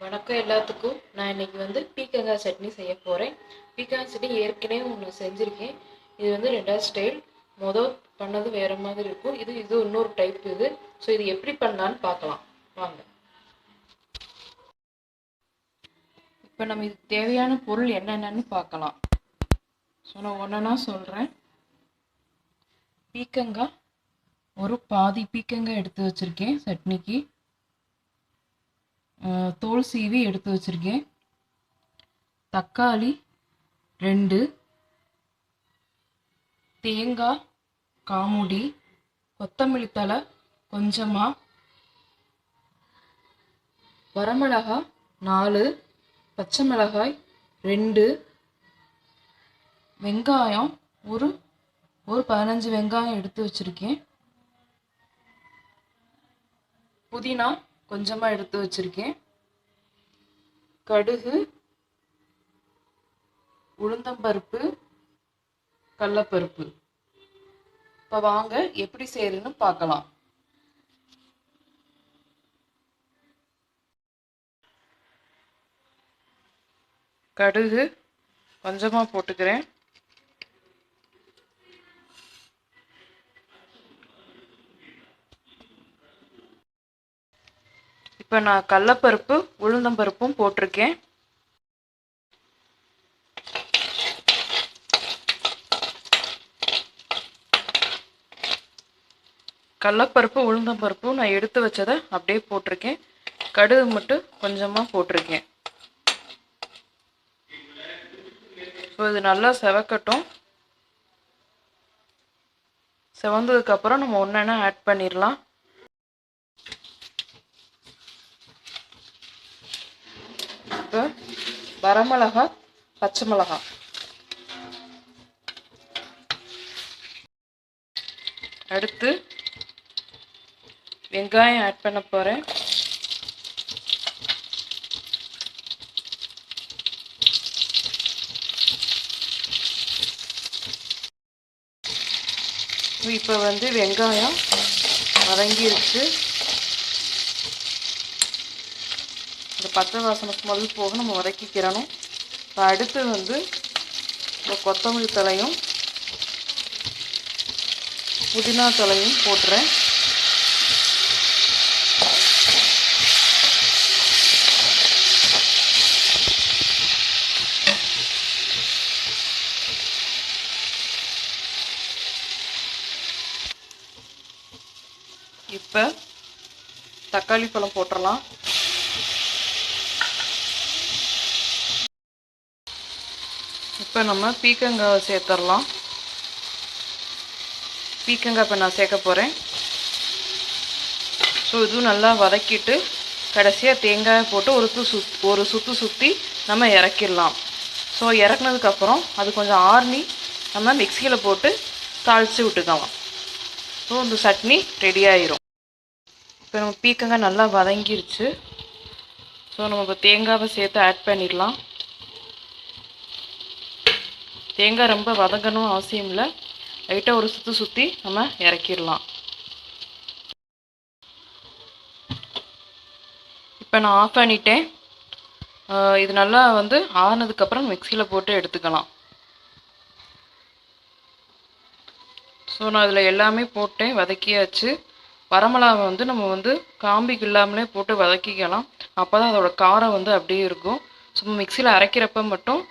வணக்கம் எல்லாத்துக்கும். நான் இன்னைக்கு பீக்கங்காய் சட்னி செய்ய போகிறேன். பீக்கங்காய் சட்னி ஏற்கனவே ஒன்று செஞ்சுருக்கேன். இது ரெண்டாவது ஸ்டைல். மொதல் பண்ணது வேறு மாதிரி இருக்கும். இது இன்னொரு டைப். ஸோ இது எப்படி பண்ணலான்னு பார்க்கலாம் வாங்க. இப்போ நம்ம இதுக்கு தேவையான பொருள் என்னென்னு பார்க்கலாம். ஸோ நான் ஒன்றா சொல்கிறேன். பீக்கங்காய் ஒரு பாதி பீக்கங்காய் எடுத்து வச்சுருக்கேன் சட்னிக்கு. தோல் சீவி எடுத்து வச்சுருக்கேன். தக்காளி 2, தேங்காய் காமுடி, கொத்தமல்லி தழை கொஞ்சமாக, வரமிளகாய் 4, பச்சை மிளகாய் 2, வெங்காயம் ஒரு 15 வெங்காயம் எடுத்து வச்சுருக்கேன். புதினா கொஞ்சமாக எடுத்து வச்சுருக்கேன். கடுகு, உளுந்தம்பருப்பு, கடலைப்பருப்பு. இப்போ வாங்க எப்படி செய்யறதுன்னு பார்க்கலாம். கடுகு கொஞ்சமாக போட்டுக்கிறேன். இப்போ நான் கடலைப்பருப்பு உளுந்தம்பருப்பும் போட்டிருக்கேன். கடலைப்பருப்பு உளுந்தம்பருப்பும் நான் எடுத்து வச்சதை அப்படியே போட்டிருக்கேன். கடுகு மட்டும் கொஞ்சமாக போட்டிருக்கேன். ஸோ இது நல்லா செவக்கட்டும். செவந்ததுக்கப்புறம் நம்ம ஒன்றா ஆட் பண்ணிடலாம். இப்போ வரமிளகாய், பச்சை மிளகாய், அடுத்து வெங்காயம் ஆட் பண்ண போகிறேன். இப்போ வெங்காயம் வதங்கிருச்சு. இந்த பச்சை வாசனை ஸ்மெல் போக நம்ம வதக்கிக்கிறணும். இப்போ அடுத்து இந்த கொத்தமல்லி தழையும் புதினா தழையும் போட்டுறேன். இப்போ தக்காளி பழம் போட்டுடலாம். இப்போ நம்ம பீக்கங்காய் சேர்த்துடலாம். பீக்கங்காய் இப்போ நான் சேர்க்க போகிறேன். ஸோ இதுவும் நல்லா வதக்கிட்டு கடைசியாக தேங்காய் போட்டு ஒரு சுற்று சுற்றி நம்ம இறக்கிடலாம். ஸோ இறக்குனதுக்கப்புறம் அது கொஞ்சம் ஆறுனி நம்ம மிக்சியில் போட்டு தாளித்து விட்டுக்கலாம். ஸோ இந்த சட்னி ரெடி ஆயிரும். இப்போ நம்ம பீக்கங்காய் நல்லா வதங்கிருச்சு. ஸோ நம்ம இப்போ தேங்காவை சேர்த்து ஆட் பண்ணிடலாம். தேங்காய் ரொம்ப வதங்கணும் அவசியம் இல்லை. லைட்டாக ஒரு சுற்றி சுற்றி நம்ம இறக்கிடலாம். இப்போ நான் ஆஃப் பண்ணிட்டேன். இது நல்லா ஆறுனதுக்கப்புறம் மிக்சியில் போட்டு எடுத்துக்கலாம். ஸோ நான் அதில் எல்லாமே போட்டேன், வதக்கியாச்சு. வரமிளகாவை நம்ம காம்பிக்கு இல்லாமலே போட்டு வதக்கிக்கலாம். அப்போ தான் அதோட காரம் அப்படியே இருக்கும். ஸோ மிக்சியில் அரைக்கிறப்ப மட்டும்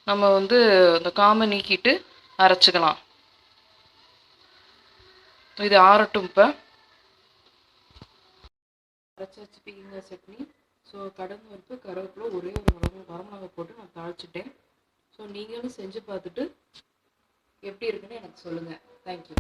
நம்ம இந்த காம்பை நீக்கிட்டு அரைச்சிக்கலாம். இது ஆறட்டும். இப்போ அரைச்சாச்சு பீக்கங்காய் சட்னி. ஸோ கடுகு பருப்பு, கருவேப்பிலை, ஒரே ஒரு வரமிளகா போட்டு நான் தாளிச்சிட்டேன். ஸோ நீங்களும் செஞ்சு பார்த்துட்டு எப்படி இருக்குன்னு எனக்கு சொல்லுங்கள். தேங்க்யூ.